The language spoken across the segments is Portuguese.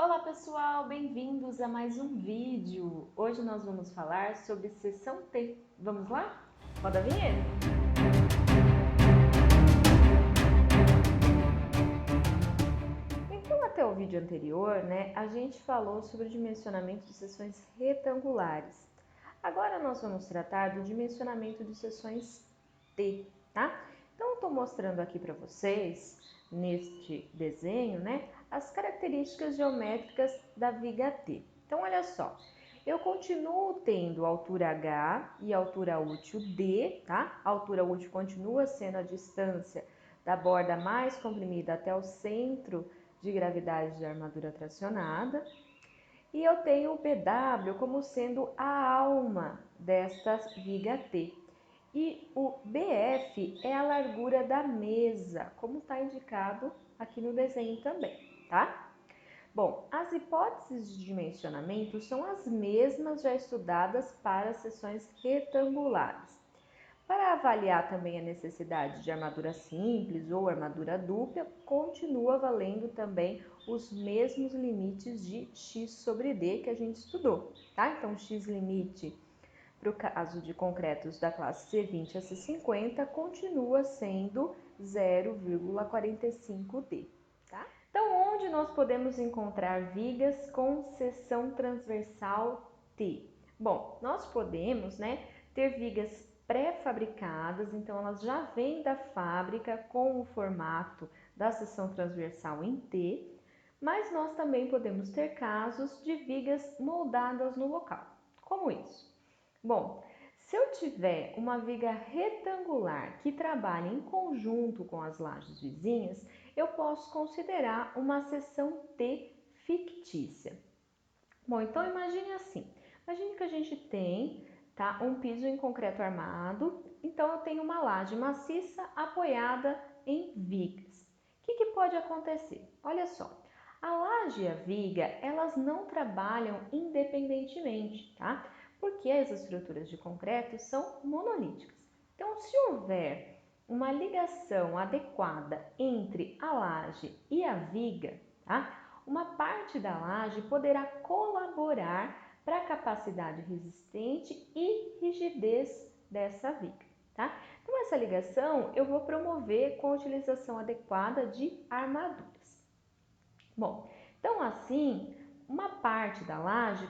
Olá pessoal, bem-vindos a mais um vídeo. Hoje nós vamos falar sobre seção T. Vamos lá? Roda a vinheta! Então, até o vídeo anterior, a gente falou sobre o dimensionamento de seções retangulares. Agora nós vamos tratar do dimensionamento de seções T, tá? Então, eu estou mostrando aqui para vocês, neste desenho, as características geométricas da viga T. Então, olha só, eu continuo tendo altura H e altura útil D, tá? A altura útil continua sendo a distância da borda mais comprimida até o centro de gravidade de armadura tracionada. E eu tenho o BW como sendo a alma desta viga T. E o BF é a largura da mesa, como está indicado aqui no desenho também, tá? Bom, as hipóteses de dimensionamento são as mesmas já estudadas para seções retangulares. Para avaliar também a necessidade de armadura simples ou armadura dupla, continua valendo também os mesmos limites de x sobre d que a gente estudou, tá? Então, x limite para o caso de concretos da classe C20 a C50 continua sendo 0,45D, tá? Então, onde nós podemos encontrar vigas com seção transversal T? Bom, nós podemos, ter vigas pré-fabricadas, então elas já vêm da fábrica com o formato da seção transversal em T, mas nós também podemos ter casos de vigas moldadas no local. Como isso? Bom, se eu tiver uma viga retangular que trabalha em conjunto com as lajes vizinhas, eu posso considerar uma seção T fictícia. Bom, então imagine assim, imagine que a gente tem um piso em concreto armado, então eu tenho uma laje maciça apoiada em vigas. O que pode acontecer? Olha só, a laje e a viga, elas não trabalham independentemente, tá? Porque as estruturas de concreto são monolíticas. Então, se houver uma ligação adequada entre a laje e a viga, tá? Uma parte da laje poderá colaborar para a capacidade resistente e rigidez dessa viga, tá? Então, essa ligação eu vou promover com a utilização adequada de armaduras. Bom, então assim, uma parte da laje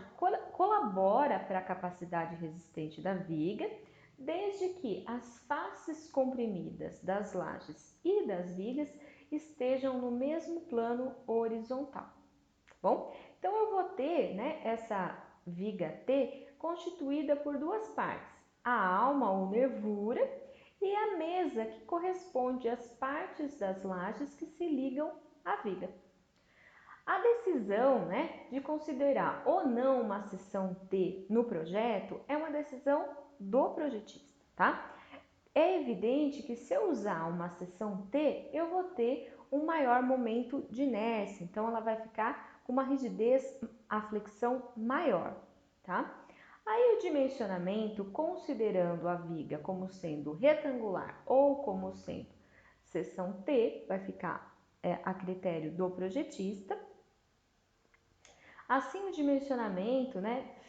colabora para a capacidade resistente da viga, desde que as faces comprimidas das lajes e das vigas estejam no mesmo plano horizontal. Bom, então eu vou ter essa viga T constituída por duas partes, a alma ou nervura e a mesa que corresponde às partes das lajes que se ligam à viga. A decisão de considerar ou não uma seção T no projeto é uma decisão do projetista, tá? É evidente que se eu usar uma seção T, eu vou ter um maior momento de inércia, então ela vai ficar com uma rigidez, a flexão maior, tá? Aí o dimensionamento, considerando a viga como sendo retangular ou como sendo seção T, vai ficar a critério do projetista. Assim, o dimensionamento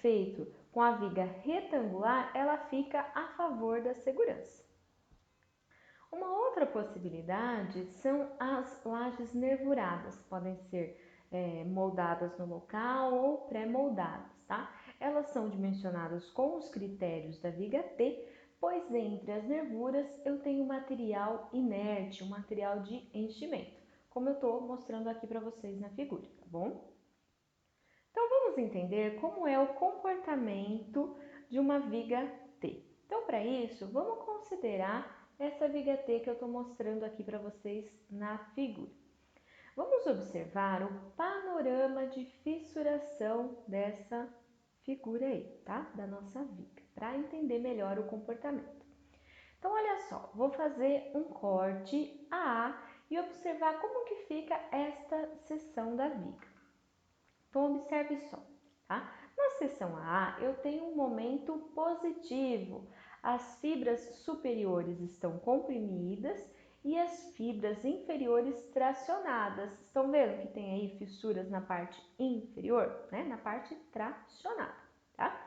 feito com a viga retangular, ela fica a favor da segurança. Uma outra possibilidade são as lajes nervuradas, podem ser moldadas no local ou pré-moldadas, tá? Elas são dimensionadas com os critérios da viga T, pois entre as nervuras eu tenho material inerte, um material de enchimento, como eu estou mostrando aqui para vocês na figura, tá bom? Então, vamos entender como é o comportamento de uma viga T. Então, para isso, vamos considerar essa viga T que eu estou mostrando aqui para vocês na figura. Vamos observar o panorama de fissuração dessa figura aí, tá? Da nossa viga, para entender melhor o comportamento. Então, olha só, vou fazer um corte AA e observar como que fica esta seção da viga. Então, observe só, tá? Na seção A, eu tenho um momento positivo. As fibras superiores estão comprimidas e as fibras inferiores tracionadas. Estão vendo que tem aí fissuras na parte inferior, né? Na parte tracionada, tá?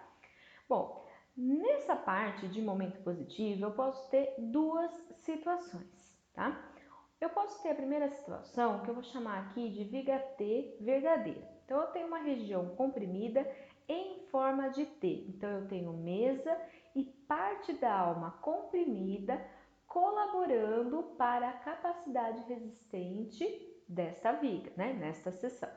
Bom, nessa parte de momento positivo, eu posso ter duas situações, tá? Eu posso ter a primeira situação, que eu vou chamar aqui de viga T verdadeira. Então, eu tenho uma região comprimida em forma de T. Então, eu tenho mesa e parte da alma comprimida colaborando para a capacidade resistente desta viga, né? Nesta seção.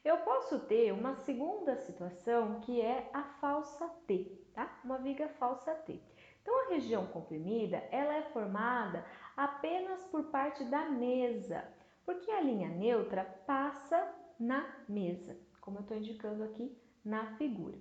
Eu posso ter uma segunda situação que é a falsa T, tá? Uma viga falsa T. Então, a região comprimida, ela é formada apenas por parte da mesa, porque a linha neutra passa na mesa, como eu estou indicando aqui na figura.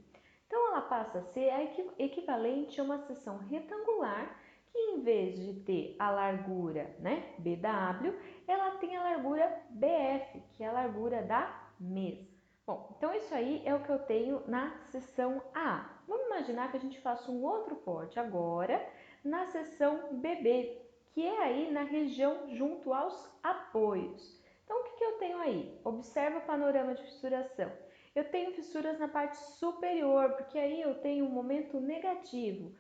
Então, ela passa a ser equivalente a uma seção retangular, que em vez de ter a largura, né, BW, ela tem a largura BF, que é a largura da mesa. Bom, então isso aí é o que eu tenho na seção A. Vamos imaginar que a gente faça um outro corte agora na seção BB, que é aí na região junto aos apoios. Então, o que eu tenho aí? Observa o panorama de fissuração. Eu tenho fissuras na parte superior, porque aí eu tenho um momento negativo.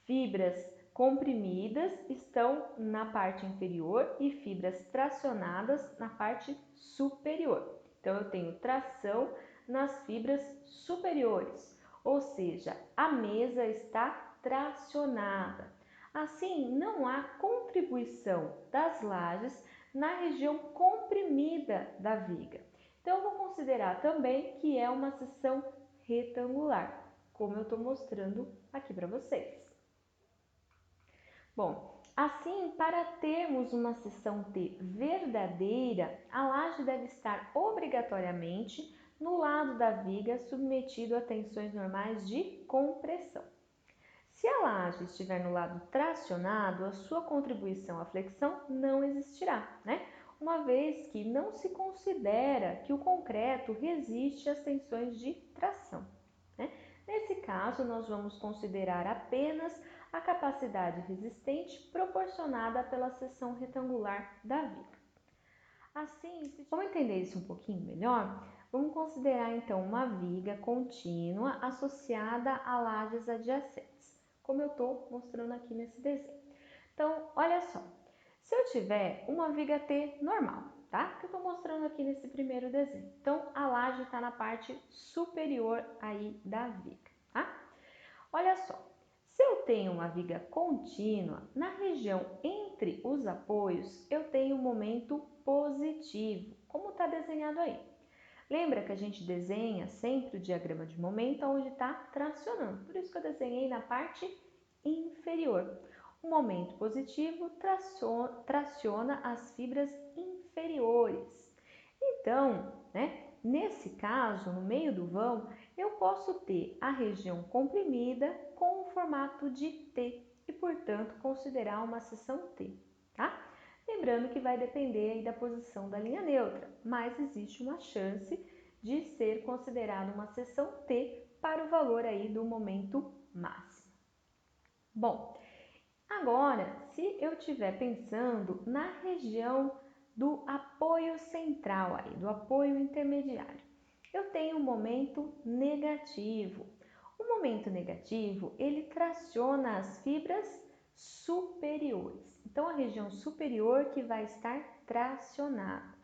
Fibras comprimidas estão na parte inferior e fibras tracionadas na parte superior. Então, eu tenho tração nas fibras superiores, ou seja, a mesa está tracionada. Assim, não há contribuição das lajes na região comprimida da viga. Então, eu vou considerar também que é uma seção retangular, como eu estou mostrando aqui para vocês. Bom, assim, para termos uma seção T verdadeira, a laje deve estar obrigatoriamente no lado da viga submetido a tensões normais de compressão. Se a laje estiver no lado tracionado, a sua contribuição à flexão não existirá, né? Uma vez que não se considera que o concreto resiste às tensões de tração, né? Nesse caso, nós vamos considerar apenas a capacidade resistente proporcionada pela seção retangular da viga. Assim, vamos entender isso um pouquinho melhor? Vamos considerar então uma viga contínua associada a lajes adjacentes, como eu estou mostrando aqui nesse desenho. Então, olha só, se eu tiver uma viga T normal, tá? Que eu estou mostrando aqui nesse primeiro desenho. Então, a laje está na parte superior aí da viga, tá? Olha só, se eu tenho uma viga contínua, na região entre os apoios, eu tenho um momento positivo, como está desenhado aí. Lembra que a gente desenha sempre o diagrama de momento onde está tracionando, por isso que eu desenhei na parte inferior. O momento positivo traciona as fibras inferiores. Então, né, nesse caso, no meio do vão, eu posso ter a região comprimida com o formato de T e, portanto, considerar uma seção T, tá? Lembrando que vai depender aí da posição da linha neutra, mas existe uma chance de ser considerada uma seção T para o valor aí do momento máximo. Bom, agora, se eu estiver pensando na região do apoio central, aí, do apoio intermediário, eu tenho um momento negativo. O momento negativo, ele traciona as fibras superiores. Então, a região superior que vai estar tracionada.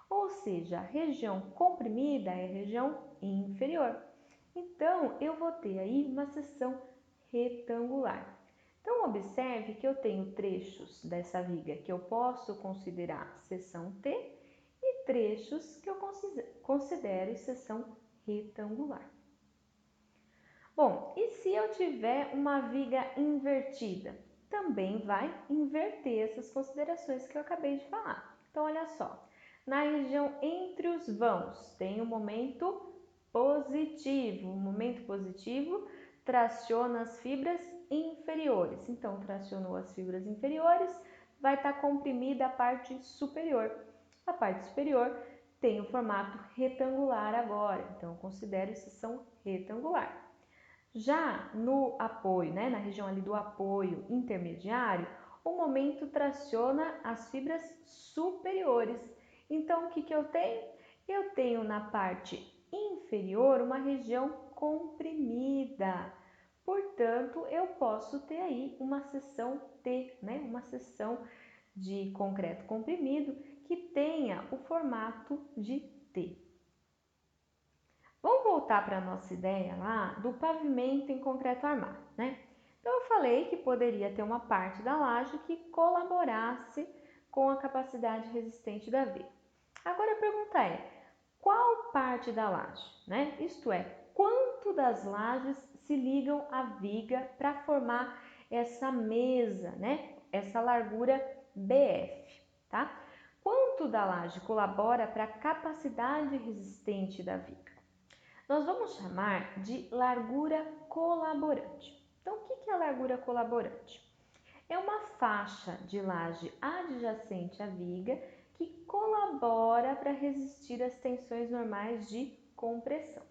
Ou seja, a região comprimida é a região inferior. Então, eu vou ter aí uma seção retangular. Então, observe que eu tenho trechos dessa viga que eu posso considerar seção T e trechos que eu considero seção retangular. Bom, e se eu tiver uma viga invertida? Também vai inverter essas considerações que eu acabei de falar. Então, olha só, na região entre os vãos tem um momento positivo. O momento positivo traciona as fibras inferiores. Então, tracionou as fibras inferiores, vai estar comprimida a parte superior. A parte superior tem o formato retangular agora, então eu considero seção retangular. Já no apoio, né, na região ali do apoio intermediário, o momento traciona as fibras superiores. Então, o que eu tenho? Eu tenho na parte inferior uma região comprimida. Portanto, eu posso ter aí uma seção T, né? Uma seção de concreto comprimido que tenha o formato de T. Vamos voltar para a nossa ideia lá do pavimento em concreto armado, né? Então, eu falei que poderia ter uma parte da laje que colaborasse com a capacidade resistente da viga. Agora a pergunta é, qual parte da laje, né? Isto é, quanto das lajes se ligam à viga para formar essa mesa, né? Essa largura BF, tá? Quanto da laje colabora para a capacidade resistente da viga? Nós vamos chamar de largura colaborante. Então, o que é a largura colaborante? É uma faixa de laje adjacente à viga que colabora para resistir às tensões normais de compressão.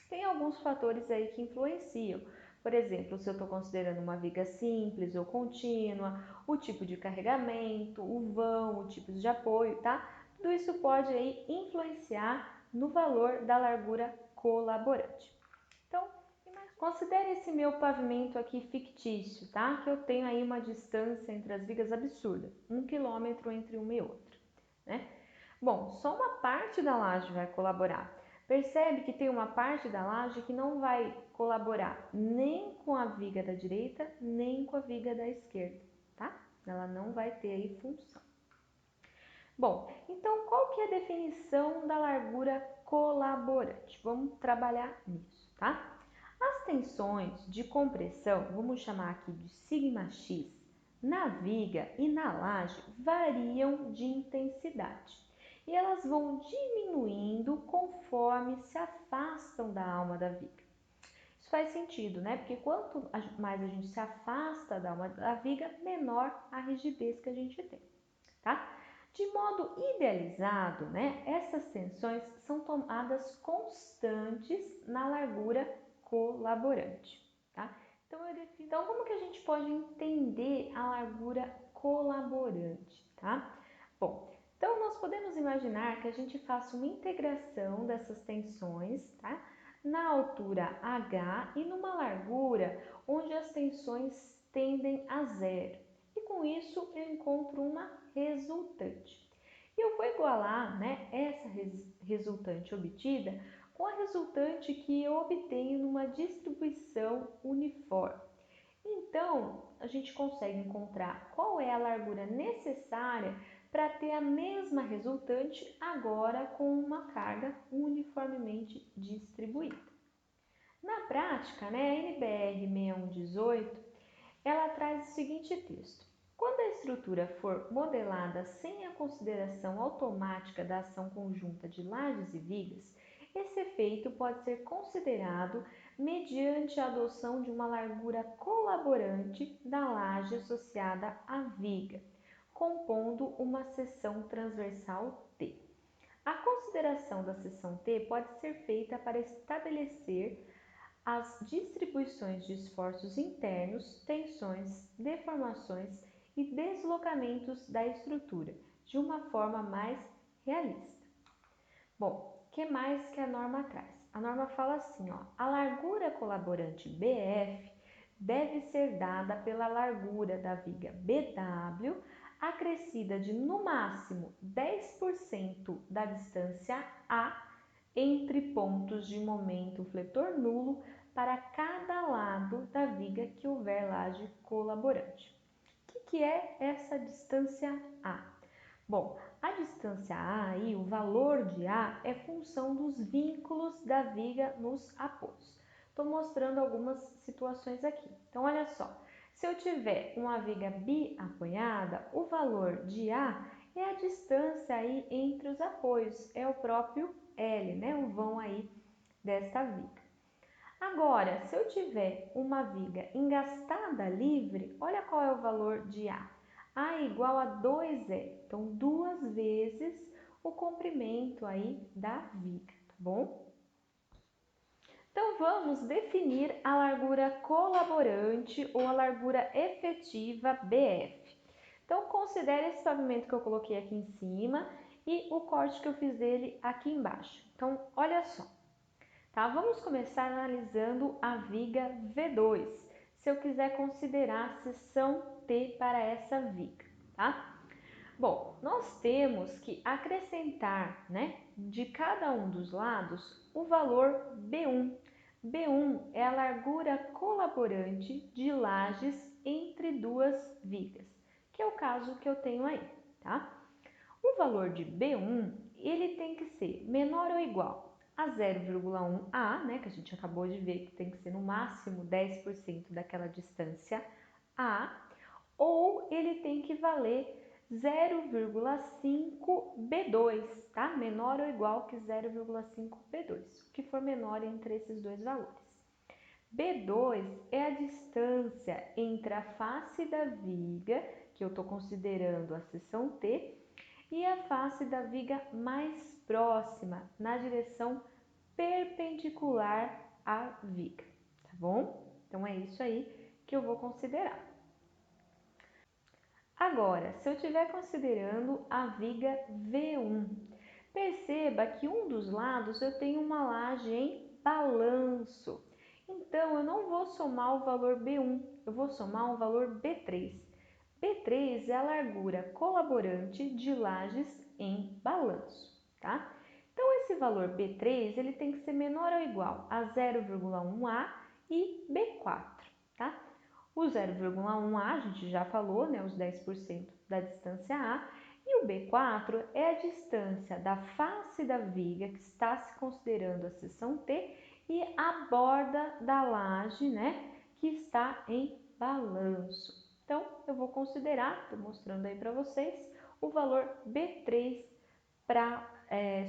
Tem alguns fatores aí que influenciam. Por exemplo, se eu estou considerando uma viga simples ou contínua, o tipo de carregamento, o vão, o tipo de apoio, tá? Tudo isso pode aí influenciar no valor da largura colaborante. Então, considere esse meu pavimento aqui fictício, tá? Que eu tenho aí uma distância entre as vigas absurda, 1 quilômetro entre uma e outra, né? Bom, só uma parte da laje vai colaborar. Percebe que tem uma parte da laje que não vai colaborar nem com a viga da direita, nem com a viga da esquerda, tá? Ela não vai ter aí função. Bom, então qual que é a definição da largura colaborante? Vamos trabalhar nisso, tá? As tensões de compressão, vamos chamar aqui de σx, na viga e na laje variam de intensidade e elas vão diminuindo conforme se afastam da alma da viga. Isso faz sentido, né? Porque quanto mais a gente se afasta da alma da viga, menor a rigidez que a gente tem, tá? De modo idealizado, né, essas tensões são tomadas constantes na largura colaborante, tá? Então, como que a gente pode entender a largura colaborante, tá? Bom, então nós podemos imaginar que a gente faça uma integração dessas tensões, tá? Na altura H e numa largura onde as tensões tendem a zero. E com isso eu encontro uma resultante. E eu vou igualar, né, essa resultante obtida com a resultante que eu obtenho numa distribuição uniforme. Então, a gente consegue encontrar qual é a largura necessária para ter a mesma resultante agora com uma carga uniformemente distribuída. Na prática, né, a NBR 6118, ela traz o seguinte texto. Quando a estrutura for modelada sem a consideração automática da ação conjunta de lajes e vigas, esse efeito pode ser considerado mediante a adoção de uma largura colaborante da laje associada à viga, compondo uma seção transversal T. A consideração da seção T pode ser feita para estabelecer as distribuições de esforços internos, tensões, deformações e deslocamentos da estrutura de uma forma mais realista. Bom, o que mais que a norma traz? A norma fala assim, ó, a largura colaborante BF deve ser dada pela largura da viga BW acrescida de no máximo 10% da distância A entre pontos de momento fletor nulo para cada lado da viga que houver laje colaborante. O que é essa distância A? Bom, a distância A, aí, o valor de A, é função dos vínculos da viga nos apoios. Estou mostrando algumas situações aqui. Então, olha só, se eu tiver uma viga biapoiada, o valor de A é a distância aí entre os apoios, é o próprio L, né? O vão aí desta viga. Agora, se eu tiver uma viga engastada livre, olha qual é o valor de A. A é igual a 2L, então 2 vezes o comprimento aí da viga, tá bom? Então, vamos definir a largura colaborante ou a largura efetiva BF. Então, considere esse pavimento que eu coloquei aqui em cima e o corte que eu fiz dele aqui embaixo. Então, olha só, tá? Vamos começar analisando a viga V2, se eu quiser considerar a seção T para essa viga, tá? Bom, nós temos que acrescentar, né, de cada um dos lados o valor B1. B1 é a largura colaborante de lajes entre duas vigas, que é o caso que eu tenho aí, tá? O valor de B1, ele tem que ser menor ou igual a 0,1 A, né, que a gente acabou de ver que tem que ser no máximo 10% daquela distância A, ou ele tem que valer 0,5 B2, tá? Menor ou igual que 0,5 B2, o que for menor entre esses dois valores. B2 é a distância entre a face da viga, que eu estou considerando a seção T, e a face da viga mais próxima, na direção perpendicular à viga, tá bom? Então, é isso aí que eu vou considerar. Agora, se eu estiver considerando a viga V1, perceba que um dos lados eu tenho uma laje em balanço. Então, eu não vou somar o valor B1, eu vou somar o valor B3. B3 é a largura colaborante de lajes em balanço, tá? Então, esse valor B3 ele tem que ser menor ou igual a 0,1A e B4, tá? O 0,1A a gente já falou, né, os 10% da distância A, e o B4 é a distância da face da viga que está se considerando a seção T e a borda da laje, né, que está em balanço. Então, eu vou considerar, estou mostrando aí para vocês, o valor B3 para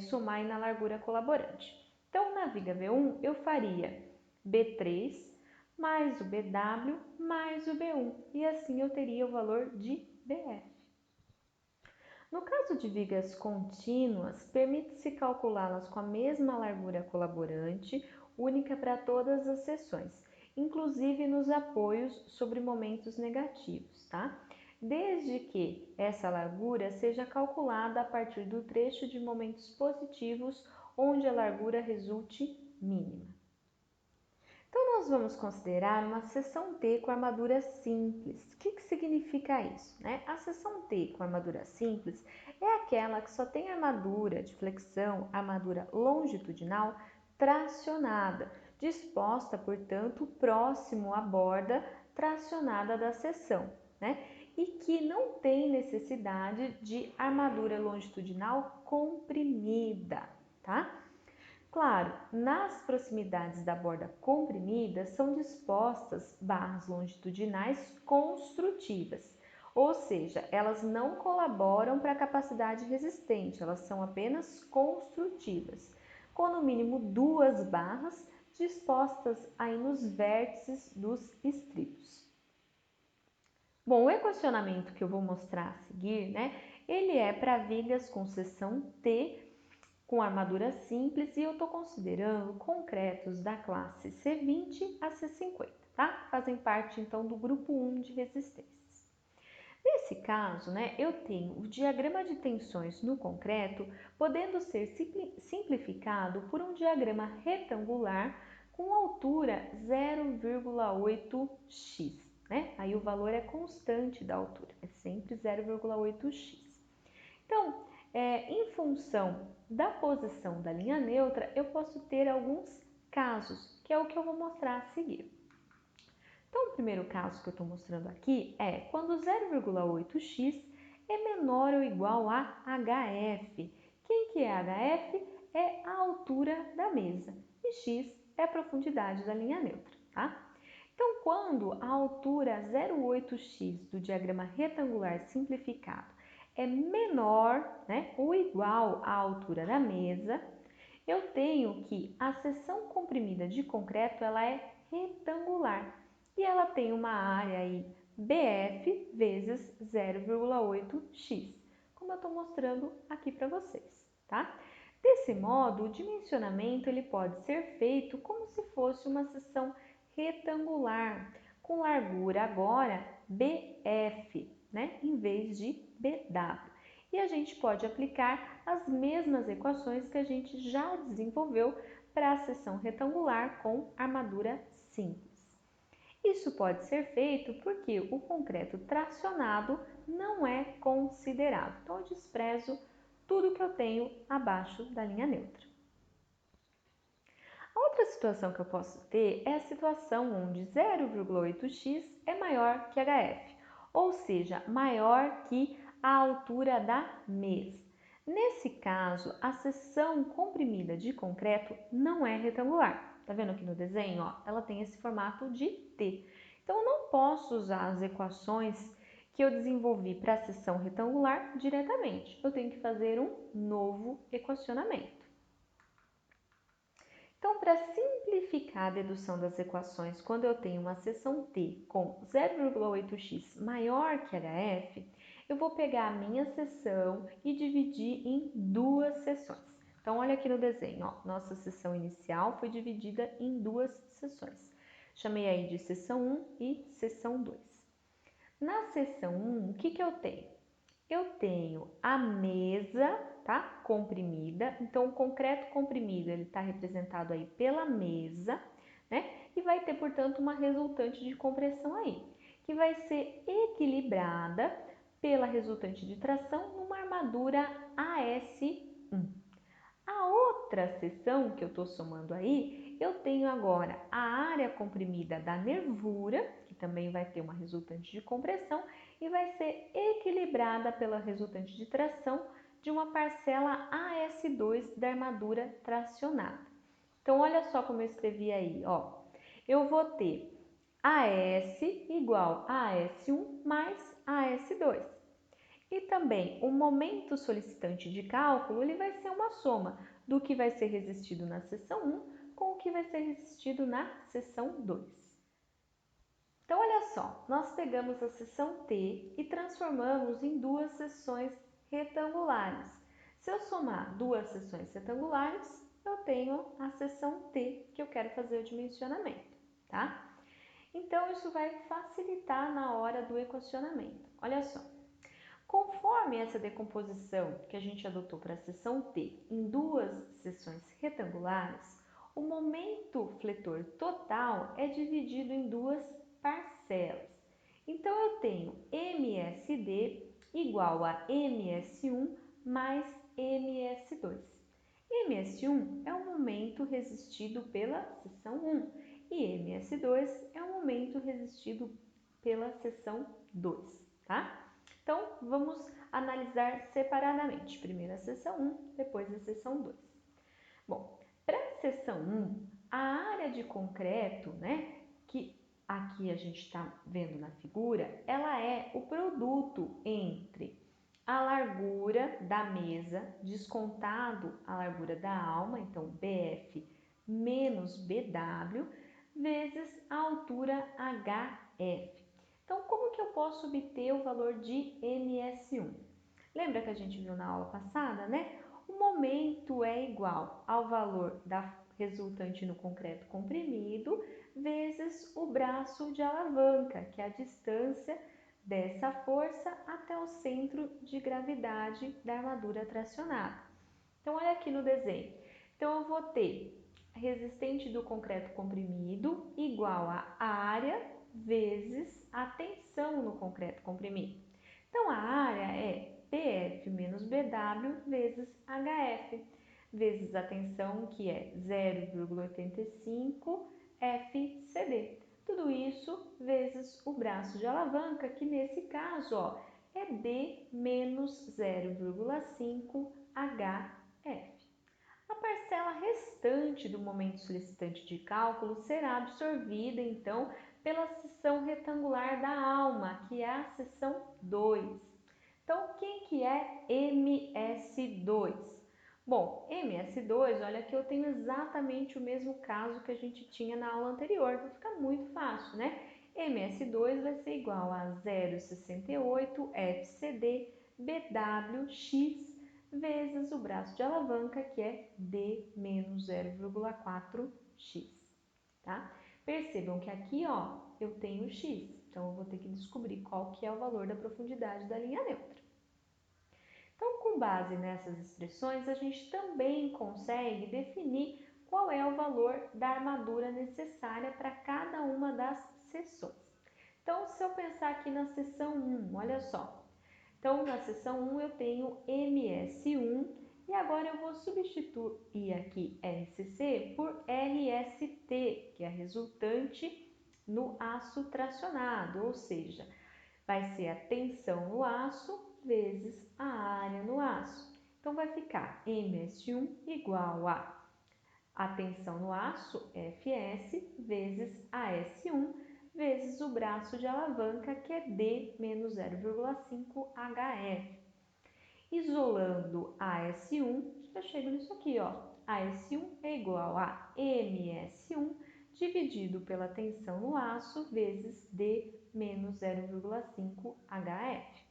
somar aí na largura colaborante. Então, na viga V1, eu faria B3 mais o BW mais o B1, e assim eu teria o valor de BF. No caso de vigas contínuas, permite-se calculá-las com a mesma largura colaborante, única para todas as seções, inclusive nos apoios sobre momentos negativos, tá? Desde que essa largura seja calculada a partir do trecho de momentos positivos onde a largura resulte mínima. Então, nós vamos considerar uma seção T com armadura simples. O que significa isso, né? A seção T com armadura simples é aquela que só tem armadura de flexão, armadura longitudinal tracionada, disposta, portanto, próximo à borda tracionada da seção, né? E que não tem necessidade de armadura longitudinal comprimida, tá? Claro, nas proximidades da borda comprimida são dispostas barras longitudinais construtivas, ou seja, elas não colaboram para a capacidade resistente, elas são apenas construtivas, com no mínimo 2 barras dispostas aí nos vértices dos estribos. Bom, o equacionamento que eu vou mostrar a seguir, né, ele é para vigas com seção T com armadura simples e eu estou considerando concretos da classe C20 a C50, tá? Fazem parte, então, do grupo 1 de resistências. Nesse caso, né, eu tenho o diagrama de tensões no concreto, podendo ser simplificado por um diagrama retangular com altura 0,8x, né? Aí o valor é constante da altura, é sempre 0,8x. Então, em função da posição da linha neutra, eu posso ter alguns casos, que é o que eu vou mostrar a seguir. Então, o primeiro caso que eu estou mostrando aqui é quando 0,8x é menor ou igual a HF. Quem que é HF? É a altura da mesa e x é a profundidade da linha neutra, tá? Então, quando a altura 0,8x do diagrama retangular simplificado é menor, né, ou igual à altura da mesa, eu tenho que a seção comprimida de concreto ela é retangular e ela tem uma área aí BF vezes 0,8x, como eu estou mostrando aqui para vocês, tá? Desse modo, o dimensionamento ele pode ser feito como se fosse uma seção retangular, com largura agora BF, né, em vez de BW. E a gente pode aplicar as mesmas equações que a gente já desenvolveu para a seção retangular com armadura simples. Isso pode ser feito porque o concreto tracionado não é considerado. Então, eu desprezo tudo que eu tenho abaixo da linha neutra. A outra situação que eu posso ter é a situação onde 0,8x é maior que HF, ou seja, maior que a altura da mesa. Nesse caso, a seção comprimida de concreto não é retangular. Tá vendo aqui no desenho? Ó, ela tem esse formato de T. Então, eu não posso usar as equações que eu desenvolvi para a seção retangular diretamente. Eu tenho que fazer um novo equacionamento. Então, para simplificar a dedução das equações, quando eu tenho uma seção T com 0,8x maior que HF, eu vou pegar a minha seção e dividir em duas seções. Então, olha aqui no desenho, ó, nossa seção inicial foi dividida em duas seções. Chamei aí de seção 1 e seção 2. Na seção 1, o que eu tenho? Eu tenho a mesa, tá? Comprimida. Então, o concreto comprimido, ele está representado aí pela mesa, né? E vai ter, portanto, uma resultante de compressão aí, que vai ser equilibrada pela resultante de tração numa armadura AS1. A outra seção que eu estou somando aí, eu tenho agora a área comprimida da nervura, que também vai ter uma resultante de compressão, e vai ser equilibrada pela resultante de tração de uma parcela AS2 da armadura tracionada. Então, olha só como eu escrevi aí, ó. Eu vou ter AS igual a AS1 mais AS2. E também o momento solicitante de cálculo, ele vai ser uma soma do que vai ser resistido na seção 1 com o que vai ser resistido na seção 2. Então, olha só, nós pegamos a seção T e transformamos em duas seções retangulares. Se eu somar duas seções retangulares, eu tenho a seção T que eu quero fazer o dimensionamento, tá? Então, isso vai facilitar na hora do equacionamento. Olha só. Conforme essa decomposição que a gente adotou para a seção T em duas seções retangulares, o momento fletor total é dividido em duas parcelas. Então, eu tenho MSD igual a MS1 mais MS2. MS1 é o momento resistido pela seção 1 e MS2 é o momento resistido pela seção 2, tá? Então, vamos analisar separadamente. Primeiro a seção 1, depois a seção 2. Bom, para a seção 1, a área de concreto, né, que aqui a gente está vendo na figura, ela é o produto entre a largura da mesa, descontado a largura da alma, então BF menos BW, vezes a altura HF. Então, como que eu posso obter o valor de MS1? Lembra que a gente viu na aula passada, né? O momento é igual ao valor da resultante no concreto comprimido vezes o braço de alavanca, que é a distância dessa força até o centro de gravidade da armadura tracionada. Então, olha aqui no desenho. Então, eu vou ter a resistente do concreto comprimido igual a área vezes a tensão no concreto comprimido. Então, a área é PF menos BW vezes HF, vezes a tensão, que é 0,85 FCD. Tudo isso vezes o braço de alavanca, que nesse caso, ó, é D menos 0,5 HF. A parcela restante do momento solicitante de cálculo será absorvida, então, pela seção retangular da alma, que é a seção 2. Então, quem que é MS2? Bom, MS2, olha que eu tenho exatamente o mesmo caso que a gente tinha na aula anterior, então fica muito fácil, né? MS2 vai ser igual a 0,68 FCD BWX vezes o braço de alavanca, que é D menos 0,4x, tá? Percebam que aqui, ó, eu tenho x. Então, eu vou ter que descobrir qual que é o valor da profundidade da linha neutra. Então, com base nessas expressões, a gente também consegue definir qual é o valor da armadura necessária para cada uma das seções. Então, se eu pensar aqui na seção 1, olha só. Então, na seção 1 eu tenho MS1 e agora eu vou substituir aqui RCC por RST, que é a resultante no aço tracionado, ou seja, vai ser a tensão no aço vezes a área no aço. Então, vai ficar MS1 igual a tensão no aço, Fs, vezes a S1, vezes o braço de alavanca, que é D menos 0,5 HF. Isolando a S1, já chego nisso aqui, ó. A S1 é igual a MS1 dividido pela tensão no aço vezes D menos 0,5 HF.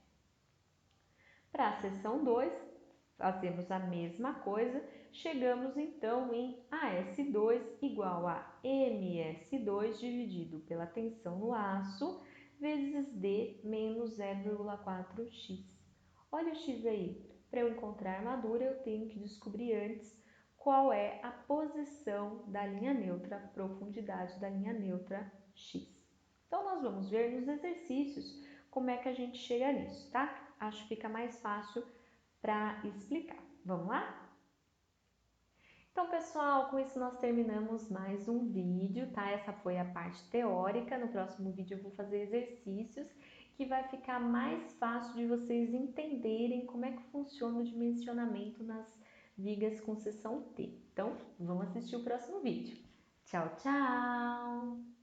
Para a seção 2, fazemos a mesma coisa, chegamos então em AS2 igual a MS2 dividido pela tensão no aço vezes D menos 0,4x. Olha o x aí, para eu encontrar a armadura eu tenho que descobrir antes qual é a posição da linha neutra, a profundidade da linha neutra x. Então, nós vamos ver nos exercícios como é que a gente chega nisso, tá? Acho que fica mais fácil para explicar. Vamos lá? Então, pessoal, com isso nós terminamos mais um vídeo, tá? Essa foi a parte teórica. No próximo vídeo eu vou fazer exercícios que vai ficar mais fácil de vocês entenderem como é que funciona o dimensionamento nas vigas com seção T. Então, vamos assistir o próximo vídeo. Tchau, tchau!